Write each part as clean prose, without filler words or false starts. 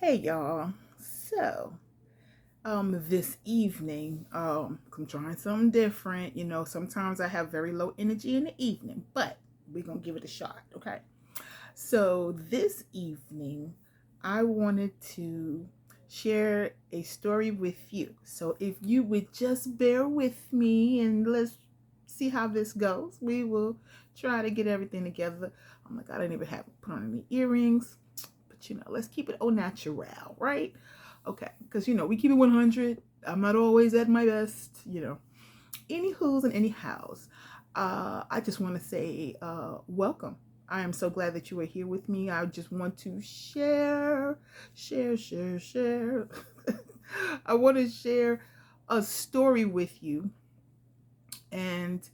Hey y'all. So, this evening, I'm trying something different. Sometimes I have very low energy in the evening, but we're gonna give it a shot, okay? So this evening, I wanted to share a story with you. So if you would just bear with me and let's see how this goes. We will try to get everything together. Oh my god, I didn't even have put on any earrings. But let's keep it au natural, right? Okay, because we keep it 100. I'm not always at my best. Any who's and any hows. I just want to say welcome. I am so glad that you are here with me. I just want to share. I want to share a story with you. And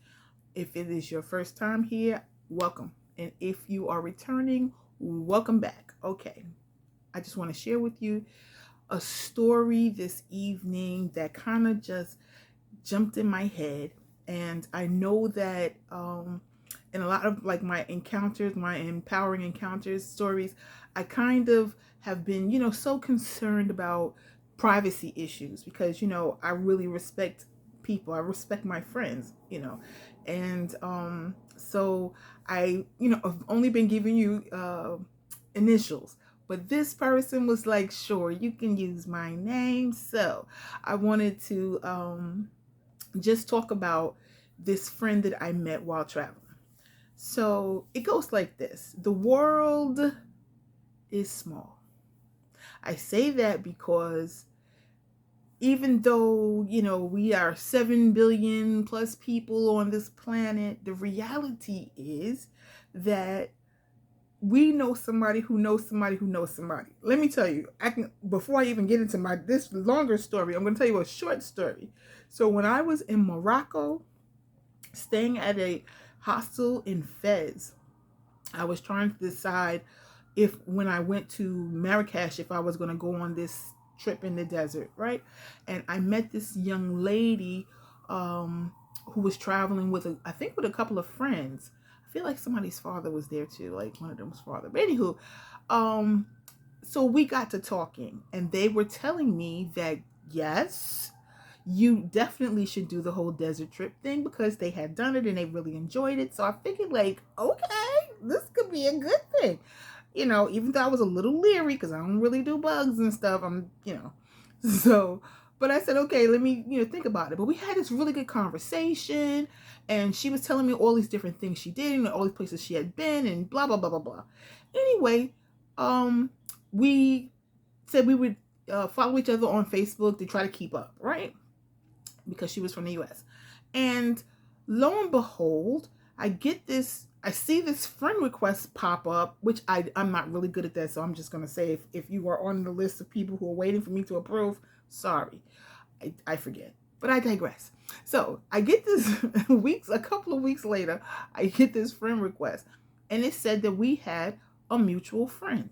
if it is your first time here, welcome. And if you are returning, welcome back. Okay. I just want to share with you a story this evening that kind of just jumped in my head. And I know that in a lot of like my encounters, my empowering encounters, stories, I kind of have been, so concerned about privacy issues because, I really respect people. I respect my friends. And so I've only been giving you initials. But this person was like, sure, you can use my name. So I wanted to just talk about this friend that I met while traveling. So it goes like this: the world is small. I say that because even though, we are 7 billion plus people on this planet, the reality is that we know somebody who knows somebody who knows somebody. Let me tell you, I can before I even get into my this longer story, I'm going to tell you a short story. So when I was in Morocco, staying at a hostel in Fez, I was trying to decide if when I went to Marrakesh, if I was going to go on this trip in the desert, right? And I met this young lady who was traveling with I think with a couple of friends. I feel like somebody's father was there too, like one of them's father. But anywho, um, so we got to talking, and they were telling me that yes, you definitely should do the whole desert trip thing because they had done it and they really enjoyed it. So I figured, like, okay, this could be a good thing. Even though I was a little leery because I don't really do bugs and stuff, so, but I said, okay, let me, think about it. But we had this really good conversation, and she was telling me all these different things she did and all these places she had been and blah, blah, blah, blah, blah. Anyway, um, we said we would follow each other on Facebook to try to keep up, right? Because she was from the US. And lo and behold, I see this friend request pop up, which I'm not really good at that. So I'm just going to say if you are on the list of people who are waiting for me to approve, sorry. I forget. But I digress. So I get this a couple of weeks later, I get this friend request. And it said that we had a mutual friend.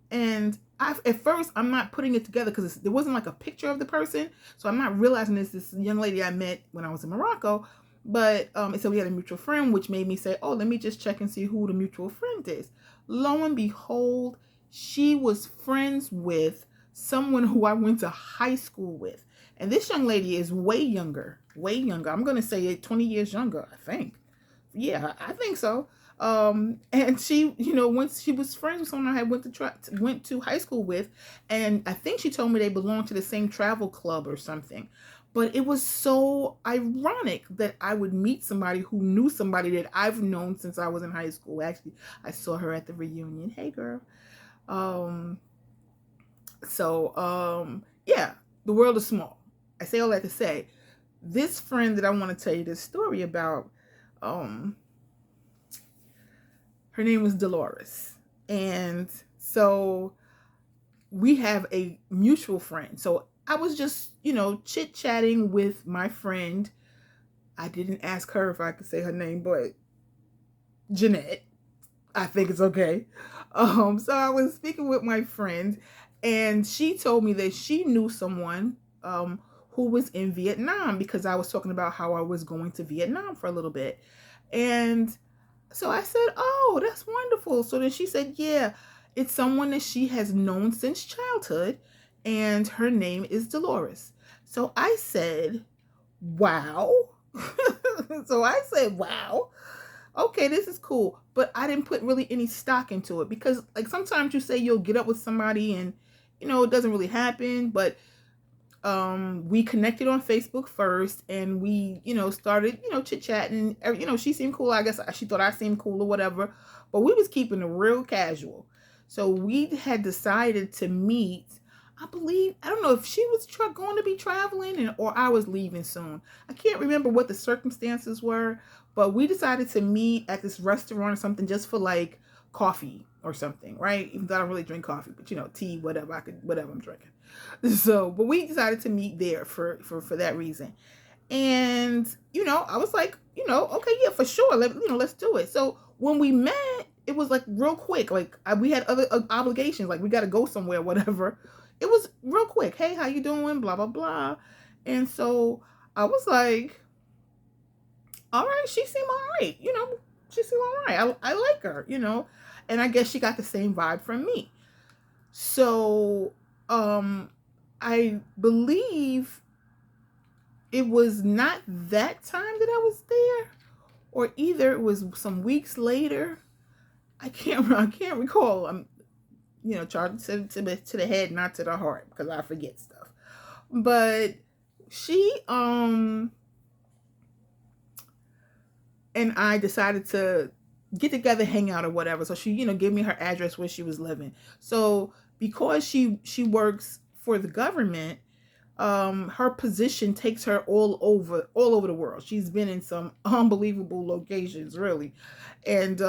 And at first I'm not putting it together because there wasn't like a picture of the person, so I'm not realizing this young lady I met when I was in Morocco. But it said we had a mutual friend, which made me say, oh, let me just check and see who the mutual friend is. Lo and behold, she was friends with someone who I went to high school with. And this young lady is way younger, way younger. I'm going to say 20 years younger, I think. Yeah, I think so. And she, once she was friends with someone I had went to high school with, and I think she told me they belonged to the same travel club or something. But it was so ironic that I would meet somebody who knew somebody that I've known since I was in high school. Actually, I saw her at the reunion. Hey, girl. Um, yeah, the world is small. I say all that to say, this friend that I want to tell you this story about, um, her name was Dolores. And so we have a mutual friend. So I was just, chit chatting with my friend. I didn't ask her if I could say her name, but Jeanette. I think it's okay. So I was speaking with my friend, and she told me that she knew someone who was in Vietnam because I was talking about how I was going to Vietnam for a little bit. And so I said, oh, that's wonderful. So then she said, yeah, It's someone that she has known since childhood, and her name is Dolores. So I said, wow. So I said, wow, okay, this is cool. But I didn't put really any stock into it because, like, sometimes you say you'll get up with somebody and, it doesn't really happen. But we connected on Facebook first, and we started chit chatting. She seemed cool. I guess she thought I seemed cool or whatever, but we was keeping it real casual. So we had decided to meet. I believe, I don't know if she was going to be traveling, or I was leaving soon. I can't remember what the circumstances were, but we decided to meet at this restaurant or something, just for like coffee or something, right? Even though I don't really drink coffee, but tea, whatever, whatever I'm drinking. So, but we decided to meet there for that reason. And I was like, okay, yeah, for sure, let's do it. So when we met, it was like real quick. Like, we had other obligations, like we got to go somewhere, whatever. It was real quick. Hey, how you doing? Blah blah blah. And so I was like, all right, she seemed all right. She seemed all right. I like her. And I guess she got the same vibe from me. So I believe it was not that time that I was there, or either it was some weeks later. I can't recall. I'm charged to the head, not to the heart, because I forget stuff. But she and I decided to get together, hang out or whatever. So she gave me her address where she was living. So because she works for the government, her position takes her all over the world. She's been in some unbelievable locations, really. And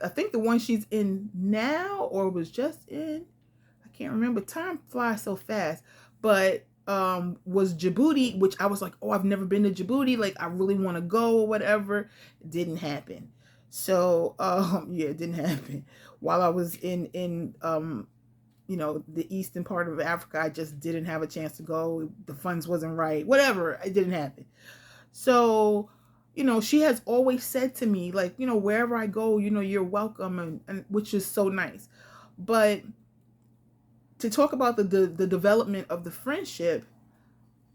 I think the one she's in now, or was just in, I can't remember, time flies so fast, but was Djibouti, which I was like, oh, I've never been to Djibouti, like I really want to go or whatever. It didn't happen. So yeah, it didn't happen. While I was in the eastern part of Africa, I just didn't have a chance to go. The funds wasn't right, whatever, it didn't happen. So she has always said to me, like, wherever I go, you're welcome, and which is so nice. But to talk about the development of the friendship,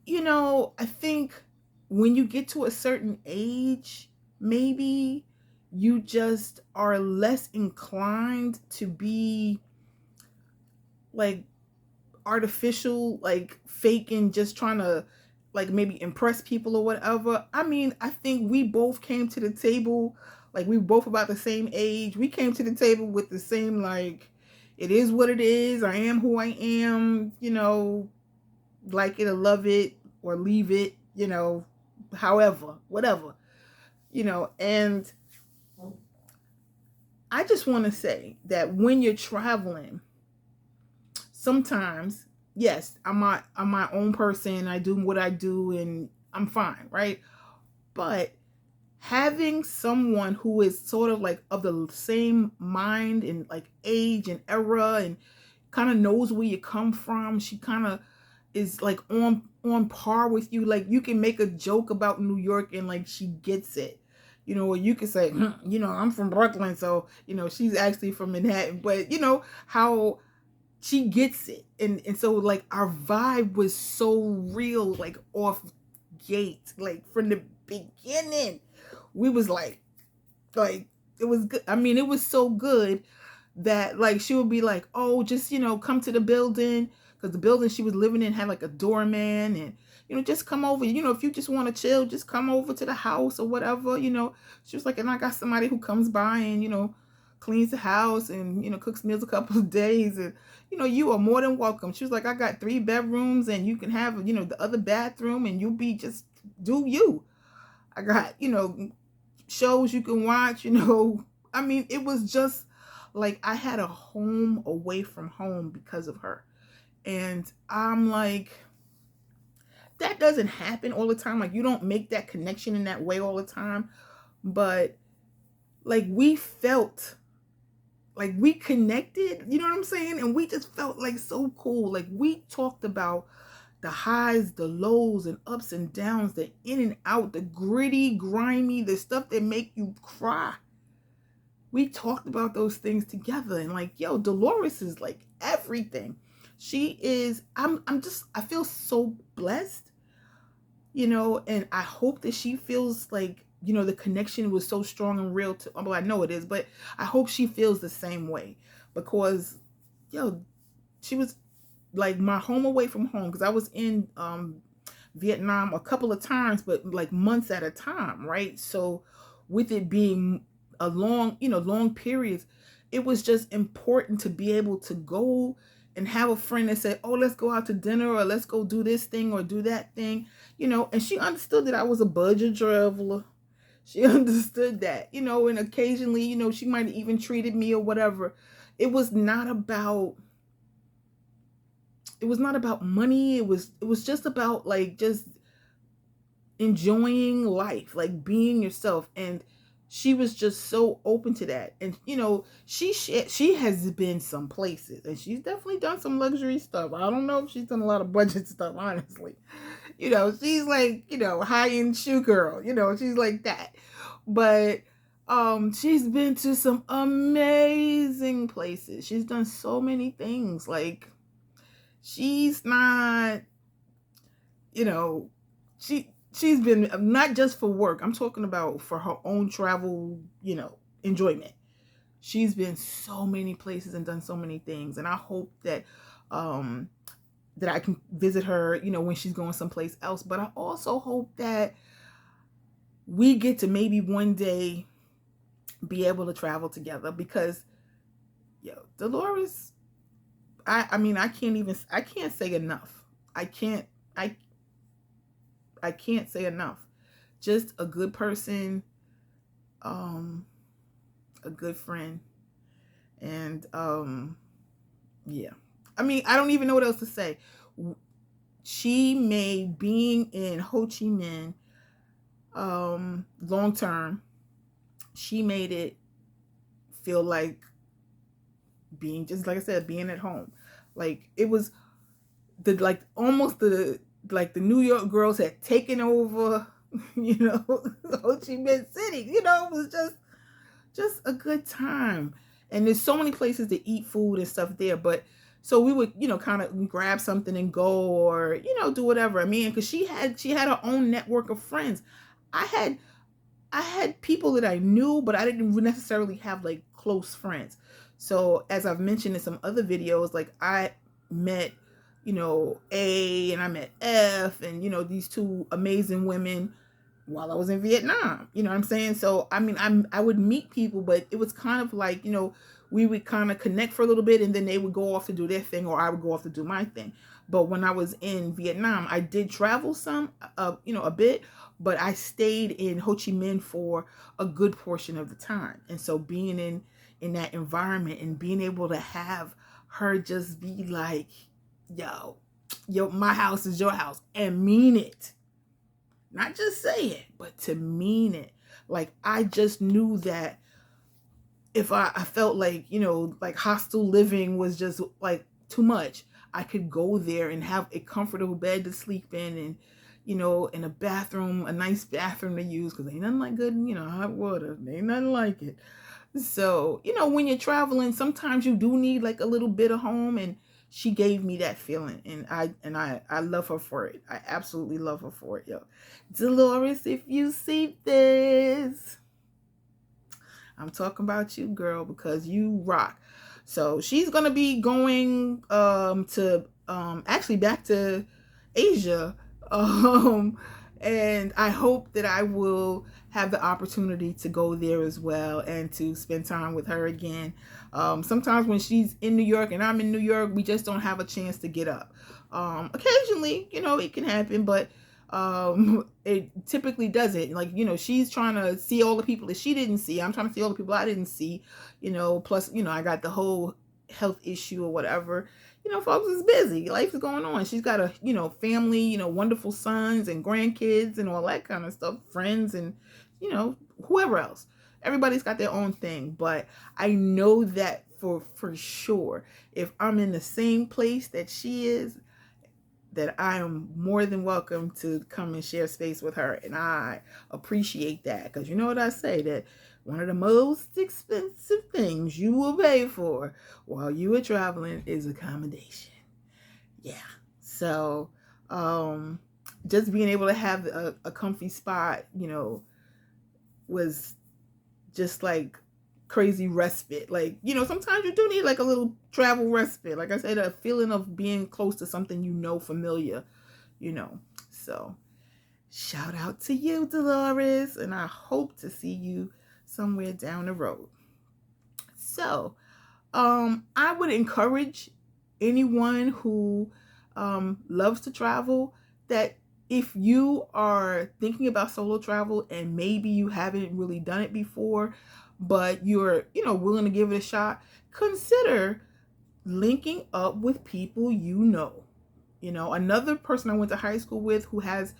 I think when you get to a certain age, maybe you just are less inclined to be like artificial, like faking, just trying to like maybe impress people or whatever. I mean, I think we both came to the table, like we both about the same age. We came to the table with the same, like, it is what it is. I am who I am, like it or love it or leave it, however, whatever, and I just want to say that when you're traveling, sometimes, yes, I'm my own person. I do what I do, and I'm fine, right? But having someone who is sort of like of the same mind and like age and era, and kind of knows where you come from, she kind of is like on par with you. Like, you can make a joke about New York and like she gets it. Or you could say, I'm from Brooklyn, so she's actually from Manhattan, but how she gets it. And so like our vibe was so real, like off gate, like from the beginning. We was like it was good. I mean, it was so good that like she would be like, oh, just come to the building, because the building she was living in had like a doorman, and just come over, if you just want to chill, just come over to the house or whatever. She was like, and I got somebody who comes by and cleans the house and cooks meals a couple of days, and you are more than welcome. She was like, I got 3 bedrooms, and you can have the other bathroom, and you'll be just do you. I got shows you can watch. I mean, it was just like I had a home away from home because of her. And I'm like, that doesn't happen all the time. Like, you don't make that connection in that way all the time. But like, we felt like we connected, you know what I'm saying? And we just felt like so cool. Like, we talked about the highs, the lows, and ups and downs, the in and out, the gritty, grimy, the stuff that make you cry. we talked about those things together, and like, yo, Dolores is like everything. She is, I'm just, I feel so blessed, and I hope that she feels like, the connection was so strong and real to, well, I know it is, but I hope she feels the same way, because, yo, she was like my home away from home, because I was in Vietnam a couple of times, but like months at a time, right? So with it being a long periods, it was just important to be able to go and have a friend that said, "Oh, let's go out to dinner, or let's go do this thing or do that thing," and she understood that I was a budget traveler. She understood that, and occasionally, she might have even treated me or whatever. It was not about money. It was just about like just enjoying life, like being yourself. And she was just so open to that. And she has been some places, and she's definitely done some luxury stuff. I don't know if she's done a lot of budget stuff, honestly. She's like, high-end shoe girl, she's like that. But she's been to some amazing places. She's done so many things. Like, she's not, you know, she's been, not just for work. I'm talking about for her own travel, enjoyment. She's been so many places and done so many things, and I hope um that I can visit her, when she's going someplace else. But I also hope that we get to maybe one day be able to travel together, because Dolores, I mean, I can't say enough. I can't I I can't say enough. Just a good person, um, a good friend, and yeah. I mean, I don't even know what else to say. She made being in Ho Chi Minh, long term, she made it feel like being, just like I said, being at home. Like, it was the, like, almost the New York girls had taken over, Ho Chi Minh City. It was just a good time. And there's so many places to eat food and stuff there. But so we would, kind of grab something and go, or, do whatever. I mean, because she had her own network of friends. I had people that I knew, but I didn't necessarily have like close friends. So as I've mentioned in some other videos, like, I met, A, and I met F, and these two amazing women while I was in Vietnam. You know what I'm saying? So I mean, I would meet people, but it was kind of like, we would kind of connect for a little bit, and then they would go off to do their thing, or I would go off to do my thing. But when I was in Vietnam, I did travel some, a bit, but I stayed in Ho Chi Minh for a good portion of the time. And so being in that environment, and being able to have her just be like, yo, my house is your house, and mean it. Not just say it, but to mean it. Like, I just knew that if I felt like, like hostel living was just like too much, I could go there and have a comfortable bed to sleep in, and, in a bathroom, a nice bathroom to use, because ain't nothing like good, hot water. Ain't nothing like it. So, when you're traveling, sometimes you do need like a little bit of home, and she gave me that feeling, and I love her for it. I absolutely love her for it, yo. Dolores, if you see this, I'm talking about you, girl, because you rock. So she's gonna be going to actually back to Asia. Um and I hope that I will have the opportunity to go there as well, and to spend time with her again. Sometimes when she's in New York and I'm in New York, we just don't have a chance to get up. Occasionally, it can happen, but it typically doesn't. Like, she's trying to see all the people that she didn't see. I'm trying to see all the people I didn't see. Plus, I got the whole health issue or whatever. Folks is busy. Life is going on. She's got a, family, wonderful sons and grandkids and all that kind of stuff, friends, and, whoever else. Everybody's got their own thing. But I know that for sure, if I'm in the same place that she is, that I am more than welcome to come and share space with her. And I appreciate that, because you know what I say, that one of the most expensive things you will pay for while you are traveling is accommodation. Yeah. So, just being able to have a comfy spot, was just like crazy respite. Like, sometimes you do need like a little travel respite. Like I said, a feeling of being close to something familiar, you know. So, shout out to you, Dolores, and I hope to see you somewhere down the road. So, I would encourage anyone who loves to travel that if you are thinking about solo travel and maybe you haven't really done it before, but you're, willing to give it a shot, consider linking up with people you know. Another person I went to high school with who has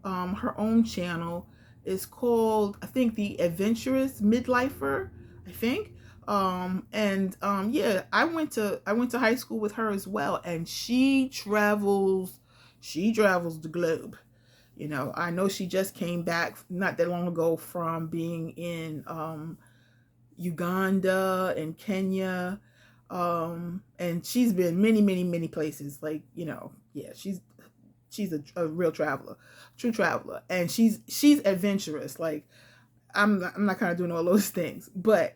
her own channel is called, I think, the Adventurous Midlifer, I think. Yeah, I went to high school with her as well, and she travels the globe. I know she just came back not that long ago from being in Uganda and Kenya. And she's been many, many, many places. Like, yeah, she's a real traveler, true traveler, and she's adventurous. Like, I'm not kind of doing all those things, but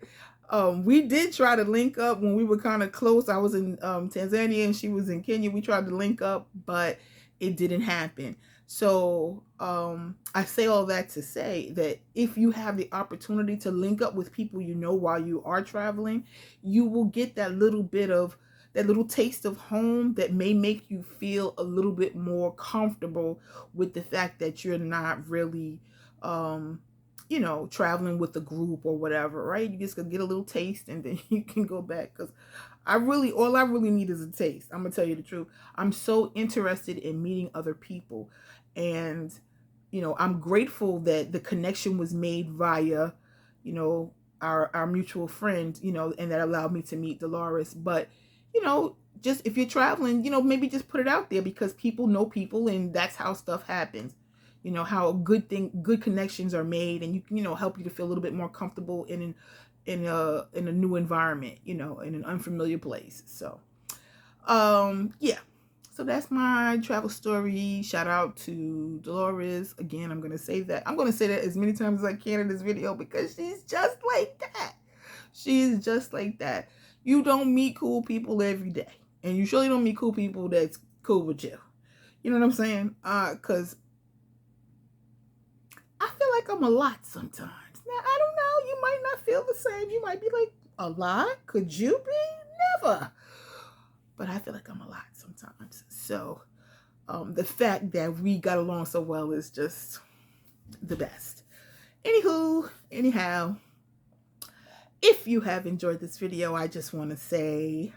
we did try to link up when we were kind of close. I was in Tanzania and she was in Kenya. We tried to link up, but it didn't happen. So I say all that to say that if you have the opportunity to link up with people while you are traveling, you will get that little taste of home that may make you feel a little bit more comfortable with the fact that you're not really traveling with a group or whatever, right? You just gonna get a little taste and then you can go back. Because all I really need is a taste. I'm gonna tell you the truth. I'm so interested in meeting other people, and I'm grateful that the connection was made via, our mutual friend, and that allowed me to meet Dolores. But just if you're traveling, maybe just put it out there, because people know people, and that's how stuff happens. How good connections are made, and you can help you to feel a little bit more comfortable in a new environment, in an unfamiliar place. So yeah, so that's my travel story. Shout out to Dolores again. I'm gonna say that as many times as I can in this video, because she's just like that. She's just like that. You don't meet cool people every day, and you surely don't meet cool people that's cool with you. You know what I'm saying? Because I feel like I'm a lot sometimes. Now, I don't know. You might not feel the same. You might be like, a lot? Could you be? Never. But I feel like I'm a lot sometimes. So, the fact that we got along so well is just the best. Anyhow, if you have enjoyed this video, I just want to say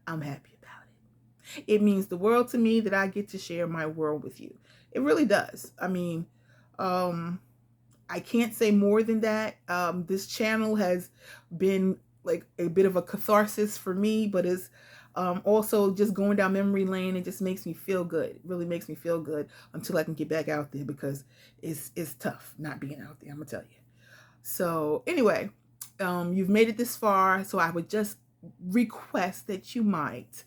I'm happy about it. It means the world to me that I get to share my world with you. It really does. I mean, I can't say more than that. This channel has been like a bit of a catharsis for me, but it's also just going down memory lane. It just makes me feel good. It really makes me feel good until I can get back out there, because it's tough not being out there, I'm gonna tell you. So anyway, you've made it this far, so I would just request that you might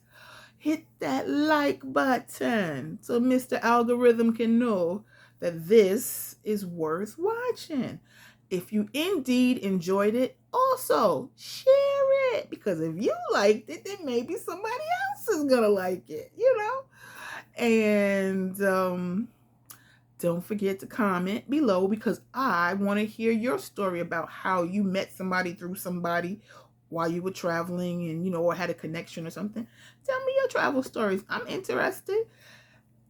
hit that like button so Mr. Algorithm can know that this is worth watching. If you indeed enjoyed it, also share it, because if you liked it, then maybe somebody else is gonna like it, And don't forget to comment below, because I want to hear your story about how you met somebody through somebody while you were traveling, and or had a connection or something. Tell me your travel stories. I'm interested.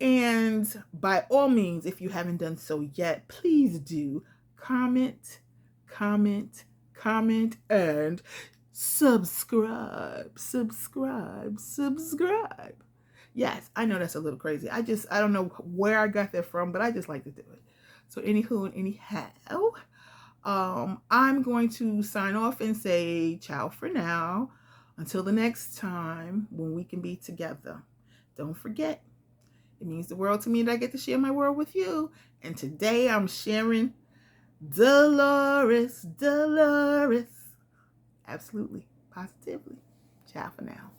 And by all means, if you haven't done so yet, please do comment, and subscribe. Yes, I know that's a little crazy. I don't know where I got that from, but I just like to do it. So anywho and anyhow, I'm going to sign off and say ciao for now. Until the next time when we can be together. Don't forget, it means the world to me that I get to share my world with you. And today I'm sharing Dolores, Dolores. Absolutely, positively. Ciao for now.